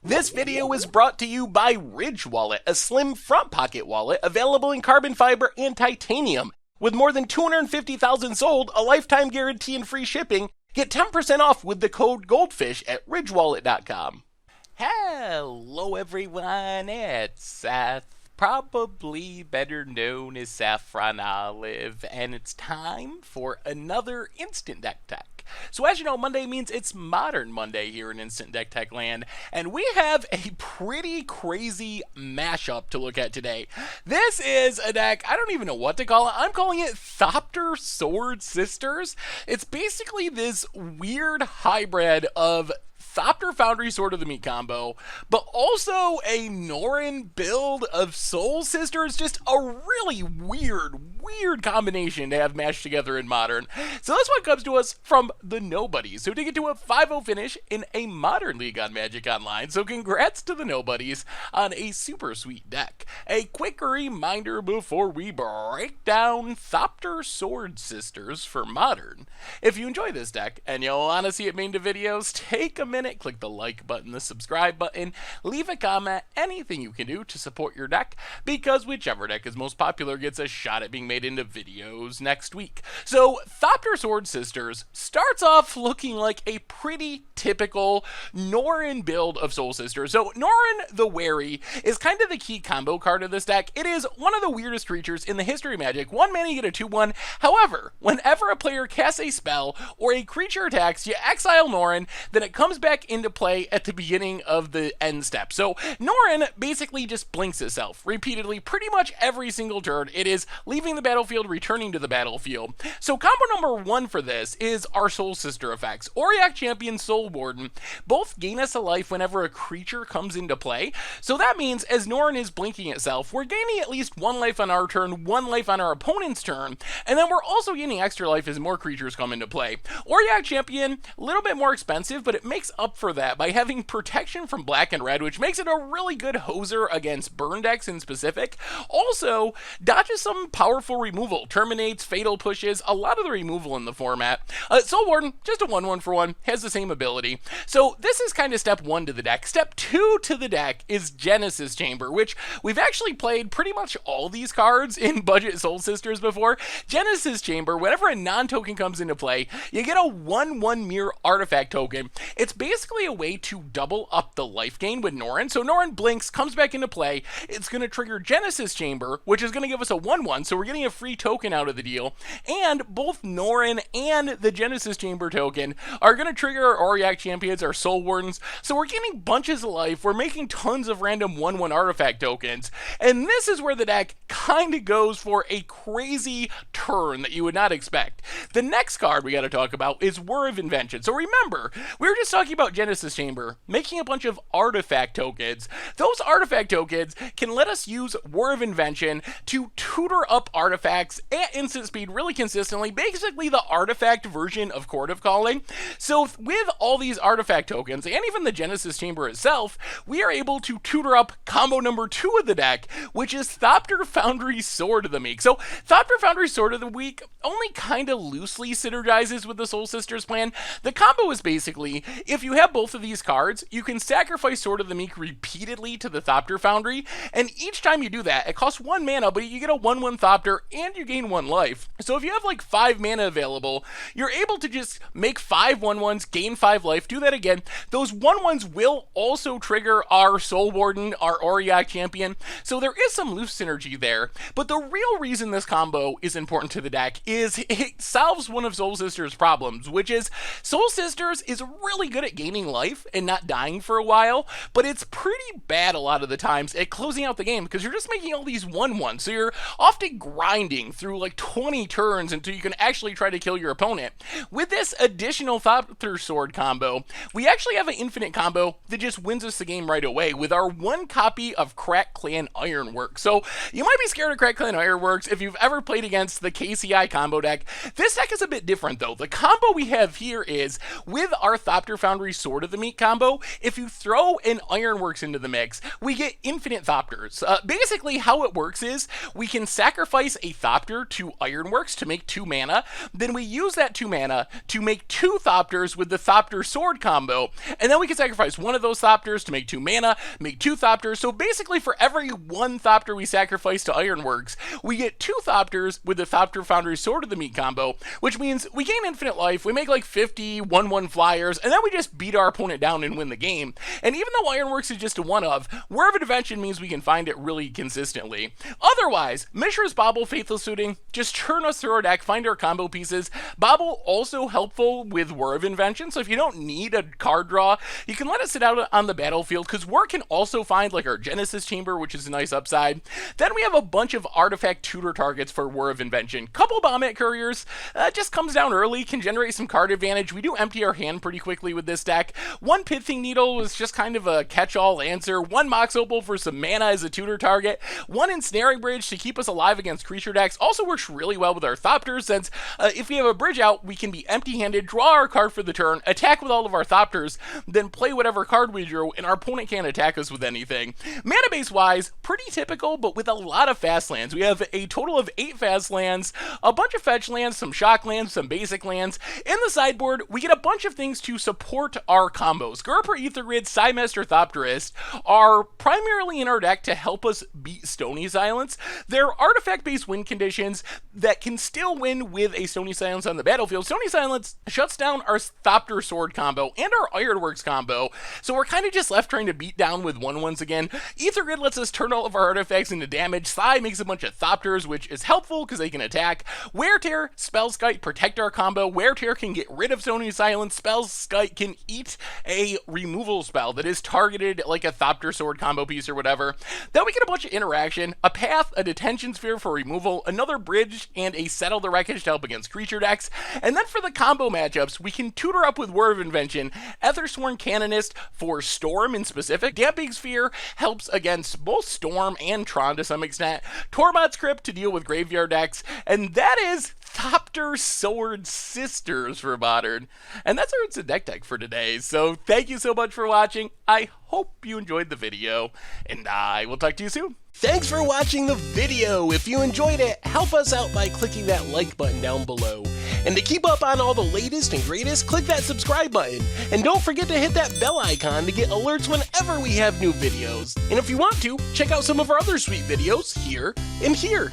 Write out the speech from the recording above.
This video is brought to you by Ridge Wallet, a slim front pocket wallet available in carbon fiber and titanium. With more than 250,000 sold, a lifetime guarantee and free shipping, get 10% off with the code GOLDFISH at ridgewallet.com. Hello everyone, it's Seth, probably better known as Saffron Olive, and it's time for another Instant Deck Tech. So as you know, Monday means it's Modern Monday here in Instant Deck Tech land, and we have a pretty crazy mashup to look at today. This is a deck, I don't even know what to call it. I'm calling it Thopter Sword Sisters. It's basically this weird hybrid of Thopter Foundry Sword of the Meek combo, but also a Norn build of Soul Sisters. Just a really weird combination to have mashed together in Modern. So this one comes to us from the Nobodies, who did get to a 5-0 finish in a Modern League on Magic Online. So congrats to the Nobodies on a super sweet deck. A quick reminder before we break down Thopter Sword Sisters for Modern. If you enjoy this deck and you'll want to see it made into videos, take a minute, click the like button, the subscribe button, leave a comment, anything you can do to support your deck, because whichever deck is most popular gets a shot at being made into videos next week. So Thopter Sword Sisters starts off looking like a pretty typical Norn build of Soul Sisters. So Norn the Wary is kind of the key combo card of this deck. It is one of the weirdest creatures in the history of Magic. 1 mana, you get a 2/1. However, whenever a player casts a spell or a creature attacks, you exile Norn, then it comes back into play at the beginning of the end step. So Norn basically just blinks itself repeatedly pretty much every single turn. It is leaving the battlefield, returning to the battlefield. So combo number 1 for this is our Soul Sister effects. Auriok Champion, Soul Warden both gain us a life whenever a creature comes into play. So that means as Norn is blinking itself, we're gaining at least 1 life on our turn, 1 life on our opponent's turn, and then we're also gaining extra life as more creatures come into play. Auriok Champion, a little bit more expensive, but it makes up for that by having protection from black and red, which makes it a really good hoser against burn decks in specific. Also, dodges some powerful removal, terminates, fatal pushes, a lot of the removal in the format. Soul Warden, just a 1/1 for 1, has the same ability. So this is kind of step 1 to the deck. Step 2 to the deck is Genesis Chamber, which we've actually played pretty much all these cards in Budget Soul Sisters before. Genesis Chamber, whenever a non-token comes into play, you get a 1/1 Mirror Artifact token. It's basically a way to double up the life gain with Norn. So Norn blinks, comes back into play. It's going to trigger Genesis Chamber, which is going to give us a 1/1, so we're getting a free token out of the deal. And both Norn and the Genesis Chamber token are going to trigger our Auriok Champions, our Soul Wardens. So we're getting bunches of life. We're making tons of random 1/1 artifact tokens. And this is where the deck kind of goes for a crazy turn that you would not expect. The next card we got to talk about is Whir of Invention. So remember, we were just talking about Genesis Chamber, making a bunch of artifact tokens. Those artifact tokens can let us use Whir of Invention to tutor up artifacts at instant speed really consistently, basically the artifact version of Court of Calling. So with all these artifact tokens, and even the Genesis Chamber itself, we are able to tutor up combo number 2 of the deck, which is Thopter Foundry Sword of the Meek. So Thopter Foundry Sword of the Week only kind of loosely synergizes with the Soul Sisters plan. The combo is basically, if you have both of these cards, you can sacrifice Sword of the Meek repeatedly to the Thopter Foundry, and each time you do that, it costs 1 mana, but you get a 1/1 Thopter, and you gain 1 life. So if you have like 5 mana available, you're able to just make 5 1/1s, gain 5 life, do that again. Those 1/1s will also trigger our Soul Warden, our Auriok Champion, so there is some loose synergy there. But the real reason this combo is important to the deck is it solves one of Soul Sisters' problems, which is Soul Sisters is really good at gaining life and not dying for a while, but it's pretty bad a lot of the times at closing out the game because you're just making all these 1/1s, so you're often grinding through like 20 turns until you can actually try to kill your opponent. With this additional Thopter Sword combo, we actually have an infinite combo that just wins us the game right away with our 1 copy of Krark-Clan Ironworks. So you might be scared of Krark-Clan Ironworks if you've ever played against the KCI combo deck. This deck is a bit different though. The combo we have here is with our Thopter Foundry Foundry Sword of the Meek combo, if you throw an Ironworks into the mix, we get infinite Thopters. Basically, how it works is we can sacrifice a Thopter to Ironworks to make 2 mana, then we use that 2 mana to make 2 Thopters with the Thopter Sword combo, and then we can sacrifice one of those Thopters to make 2 mana, make 2 Thopters. So basically, for every 1 Thopter we sacrifice to Ironworks, we get 2 Thopters with the Thopter Foundry Sword of the Meek combo, which means we gain infinite life, we make like 50 1/1 flyers, and then we just beat our opponent down and win the game. And even though Ironworks is just a one-of, Whir of Invention means we can find it really consistently. Otherwise, Mishra's Bauble Faithful Suiting, just churn us through our deck, find our combo pieces. Bauble also helpful with Whir of Invention, so if you don't need a card draw, you can let it sit out on the battlefield, because Whir can also find like our Genesis Chamber, which is a nice upside. Then we have a bunch of artifact tutor targets for Whir of Invention. Couple Bombette Couriers, just comes down early, can generate some card advantage. We do empty our hand pretty quickly with this deck. 1 Pithing Needle is just kind of a catch-all answer. 1 Mox Opal for some mana as a tutor target. 1 Ensnaring Bridge to keep us alive against creature decks. Also works really well with our Thopters, since if we have a bridge out, we can be empty-handed, draw our card for the turn, attack with all of our Thopters, then play whatever card we drew, and our opponent can't attack us with anything. Mana base-wise, pretty typical, but with a lot of fast lands. We have a total of 8 fast lands, a bunch of fetch lands, some shock lands, some basic lands. In the sideboard, we get a bunch of things to support our combos. Gerper, Ether Grid, Psymaster, Thopterist are primarily in our deck to help us beat Stony Silence. They're artifact-based win conditions that can still win with a Stony Silence on the battlefield. Stony Silence shuts down our Thopter Sword combo and our Ironworks combo, so we're kind of just left trying to beat down with 1/1s again. Ether Grid lets us turn all of our artifacts into damage. Psy makes a bunch of Thopters, which is helpful because they can attack. Wear Tear, Spellskite protect our combo. Wear Tear can get rid of Stony Silence. Spellskite can eat a removal spell that is targeted like a Thopter Sword combo piece or whatever. Then we get a bunch of interaction, a Path, a Detention Sphere for removal, another Bridge, and a Settle the Wreckage to help against creature decks. And then for the combo matchups, we can tutor up with Whir of Invention, Ethersworn Canonist for Storm in specific. Damping Sphere helps against both Storm and Tron to some extent. Tormod's Crypt to deal with graveyard decks, and that is Thopter Sword Sisters for Modern. And that's our Instant Deck for today. So thank you so much for watching. I hope you enjoyed the video, and I will talk to you soon. Thanks for watching the video. If you enjoyed it, help us out by clicking that like button down below. And to keep up on all the latest and greatest, click that subscribe button. And don't forget to hit that bell icon to get alerts whenever we have new videos. And if you want to, check out some of our other sweet videos here and here.